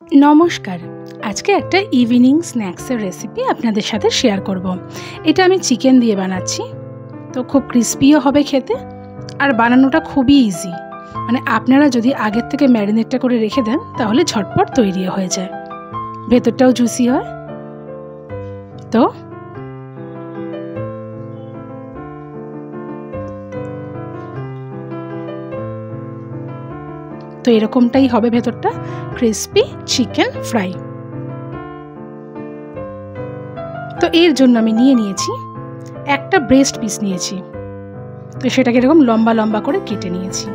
नमस्कार। आज के एक इवनिंग स्नैक्सर रेसिपि आपनादेर साथे शेयर करब। एटा आमी चिकेन दिए बानाच्छि, तो खूब क्रिस्पिओ होबे खेते और बानानोटा खूबই इजी। माने आपनारा जदि आगेर थेके मैरिनेटटा करे रेखे देन ताहले झटपट तैरी हये जाय, भेतरटाও জুসি হয়। तो एरकमटाई होबे भेतरटा क्रिस्पी चिकेन फ्राई। तो एर जोन्नो आमी निये नियेछि एकटा ब्रेस्ट पिस नियेछि, तो सेटाके एरकम लम्बा लम्बा करे केटे नियेछि।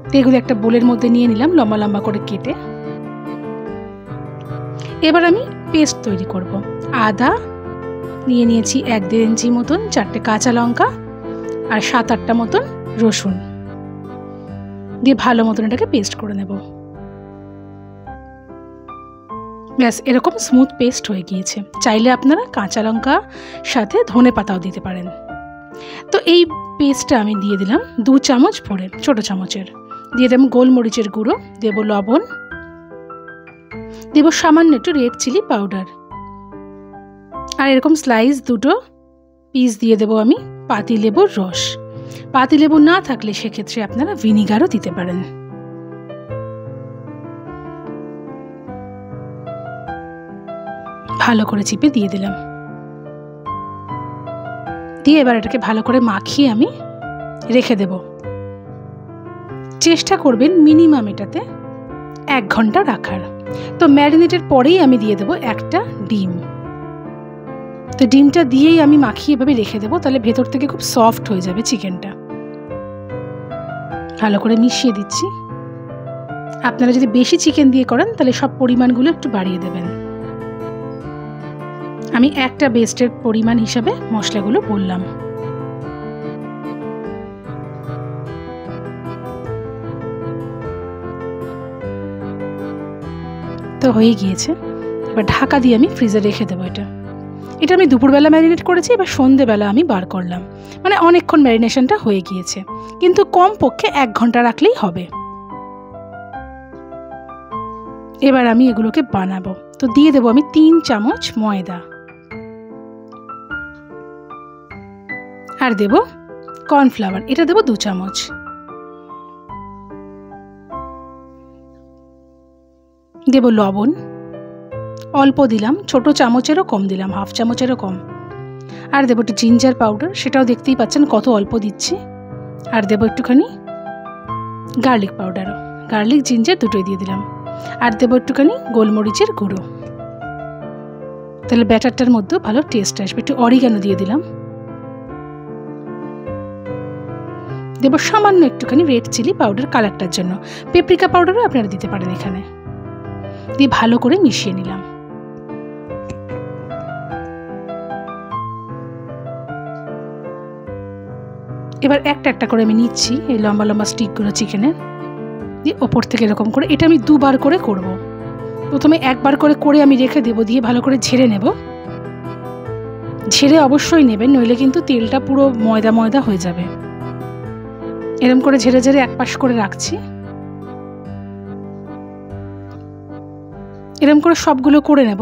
तो एगुलो एकटा बोलेर मধ্যে निये निलाम लम्बा लम्बा करे केटे। एबार आमी पेस्ट तैरी करब। आदा निये नियेछि 1-1.5 इंची मतन, 4টে काँचा लंका और 7-8টা मतन रसुन দিয়ে ভালো মতন এটাকে পেস্ট করে নেব। ব্যাস এরকম স্মুথ পেস্ট হয়ে গিয়েছে। চাইলে আপনারা কাঁচা লঙ্কা সাথে ধনে পাতাও দিতে পারেন। তো এই পেস্টটা আমি দিয়ে দিলাম 2 চামচ ভরে, ছোট চামচের। দিয়ে দেব গোলমরিচের গুঁড়ো, দেব লবণ, দেব সামান্য একটু রেড চিলি পাউডার, আর এরকম স্লাইস 2টো পিস দিয়ে দেব আমি পাতিলেবুর রস। পাতিলেবু না থাকলে সেক্ষেত্রে আপনারা ভিনিগারও দিতে পারেন। ভালো করে চিপে দিয়ে দিলাম। দিয়ে এবার এটাকে ভালো করে মাখিয়ে আমি রেখে দেব। চেষ্টা করবেন মিনিমাম এটাতে 1 ঘন্টা রাখার। তো ম্যারিনেটের পরেই আমি দিয়ে দেব একটা ডিম। তো ডিমটা দিয়েই আমি মাখিয়ে এভাবে রেখে দেবো, তাহলে ভেতর থেকে খুব সফট হয়ে যাবে চিকেনটা। ভালো করে মিশিয়ে দিচ্ছি। আপনারা যদি বেশি চিকেন দিয়ে করেন তাহলে সব পরিমাণগুলো একটু বাড়িয়ে দেবেন। আমি একটা বেস্টের পরিমাণ হিসাবে মশলাগুলো বললাম। তো হয়ে গিয়েছে। এবার ঢাকা দিয়ে আমি ফ্রিজে রেখে দেবো। এটা আমি দুপুরবেলা ম্যারিনেট করেছি, এবার সন্ধ্যেবেলা আমি বার করলাম। মানে অনেকক্ষণ ম্যারিনেশনটা হয়ে গিয়েছে, কিন্তু কমপক্ষে 1 ঘন্টা রাখলেই হবে। এবার আমি এগুলোকে বানাবো। তো দিয়ে দেবো আমি 3 চামচ ময়দা, আর দেব কর্নফ্লাওয়ার, এটা দেব 2 চামচ। দেব লবণ, অল্প দিলাম, ছোট চামচেরও কম দিলাম, হাফ চামচেরও কম। আর দেবো একটু জিঞ্জার পাউডার, সেটাও দেখতেই পাচ্ছেন কত অল্প দিচ্ছি। আর দেবো একটুখানি গার্লিক পাউডারও, গার্লিক জিঞ্জার দুটোই দিয়ে দিলাম। আর দেবো একটুখানি গোলমরিচের গুঁড়ো, তাহলে ব্যাটারটার মধ্যেও ভালো টেস্ট আসবে। একটু অরিগানো দিয়ে দিলাম। দেবো সামান্য একটুখানি রেড চিলি পাউডার কালারটার জন্য, পেপ্রিকা পাউডারও আপনারা দিতে পারেন এখানে। দিয়ে ভালো করে মিশিয়ে নিলাম। এবার একটা একটা করে আমি নিচ্ছি এই লম্বা লম্বা স্টিকগুলো চিকেনের, দিয়ে ওপর থেকে এরকম করে, এটা আমি 2 বার করে করব। প্রথমে 1 বার করে আমি রেখে দেবো, দিয়ে ভালো করে ঝেড়ে নেব। ঝেড়ে অবশ্যই নেবেন, নইলে কিন্তু তেলটা পুরো ময়দা ময়দা হয়ে যাবে। এরকম করে ঝেড়ে ঝেড়ে এক পাশ করে রাখছি। এরকম করে সবগুলো করে নেব,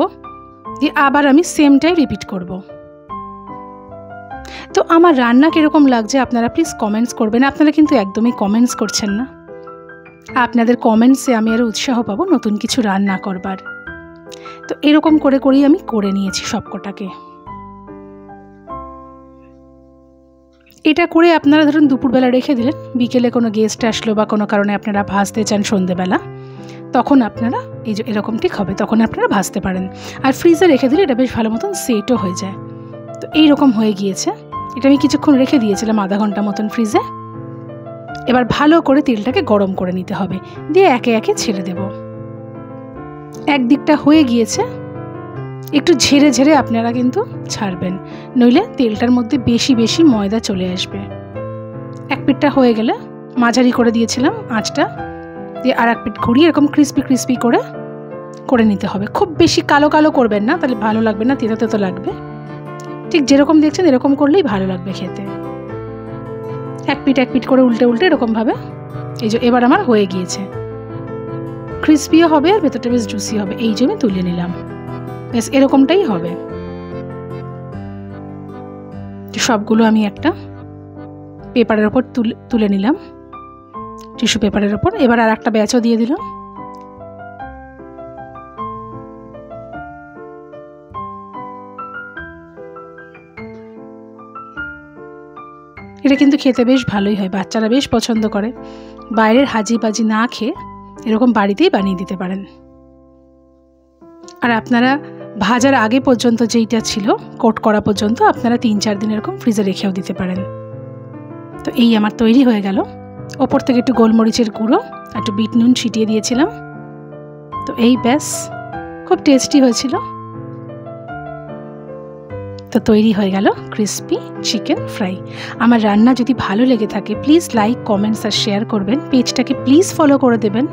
দিয়ে আবার আমি সেমটাই রিপিট করব। তো আমার রান্না কীরকম লাগছে আপনারা প্লিজ কমেন্টস করবেন। আপনারা কিন্তু একদমই কমেন্টস করছেন না। আপনাদের কমেন্টসে আমি আরও উৎসাহ পাবো নতুন কিছু রান্না করবার। তো এরকম করে করেই আমি করে নিয়েছি সবকটাকে। এটা করে আপনারা ধরুন দুপুরবেলা রেখে দিলেন, বিকেলে কোনো গেস্ট আসলো বা কোনো কারণে আপনারা ভাজতে চান সন্ধ্যেবেলা, তখন আপনারা এই যে এরকম ঠিক হবে, তখন আপনারা ভাজতে পারেন। আর ফ্রিজে রেখে দিলে এটা বেশ ভালো মতন সেটও হয়ে যায়। তো এইরকম হয়ে গিয়েছে। এটা আমি কিছুক্ষণ রেখে দিয়েছিলাম, আধা ঘন্টা মতন ফ্রিজে। এবার ভালো করে তেলটাকে গরম করে নিতে হবে, দিয়ে একে একে ছেড়ে দেব। একদিকটা হয়ে গিয়েছে, একটু ঝেড়ে ঝেড়ে আপনারা কিন্তু ছাড়বেন, নইলে তেলটার মধ্যে বেশি বেশি ময়দা চলে আসবে। এক পিঠটা হয়ে গেলে মাঝারি করে দিয়েছিলাম আঁচটা, দিয়ে আর এক পিঠ ঘুরিয়ে এরকম ক্রিস্পি ক্রিস্পি করে নিতে হবে। খুব বেশি কালো কালো করবেন না, তাহলে ভালো লাগবে না, তেতো তেতো লাগবে। ঠিক যেরকম দেখছেন এরকম করলেই ভালো লাগবে খেতে। এক পিঠ করে উল্টে উল্টে এরকমভাবে এই যে এবার আমার হয়ে গিয়েছে। ক্রিসপিও হবে আর ভেতরটা বেশ জুসি হবে। এই যে আমি তুলে নিলাম, বেশ এরকমটাই হবে। সবগুলো আমি একটা পেপারের ওপর তুলে নিলাম, টিস্যু পেপারের ওপর। এবার আর একটা ব্যাচও দিয়ে দিলাম। এটা কিন্তু খেতে বেশ ভালোই হয়, বাচ্চারা বেশ পছন্দ করে। বাইরের হাজিবাজি না খেয়ে এরকম বাড়িতেই বানিয়ে দিতে পারেন। আর আপনারা ভাজার আগে পর্যন্ত যেইটা ছিল কোট করা পর্যন্ত আপনারা 3-4 দিন এরকম ফ্রিজে রেখেও দিতে পারেন। তো এই আমার তৈরি হয়ে গেল। ওপর থেকে একটু গোলমরিচের গুঁড়ো, একটু বিট নুন ছিটিয়ে দিয়েছিলাম। তো এই ব্যাস, খুব টেস্টি হয়েছিল। তো তৈরি হয়ে গেল ক্রিসপি চিকেন ফ্রাই। আমার রান্না যদি ভালো লেগে থাকে প্লিজ লাইক, কমেন্টস আর শেয়ার করবেন। পেজটাকে প্লিজ ফলো করে দেবেন।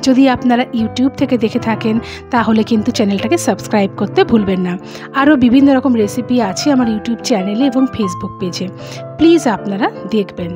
যদি আপনারা ইউটিউব থেকে দেখে থাকেন তাহলে কিন্তু চ্যানেলটাকে সাবস্ক্রাইব করতে ভুলবেন না। আরও বিভিন্ন রকম রেসিপি আছে আমার ইউটিউব চ্যানেলে এবং ফেসবুক পেজে, প্লিজ আপনারা দেখবেন।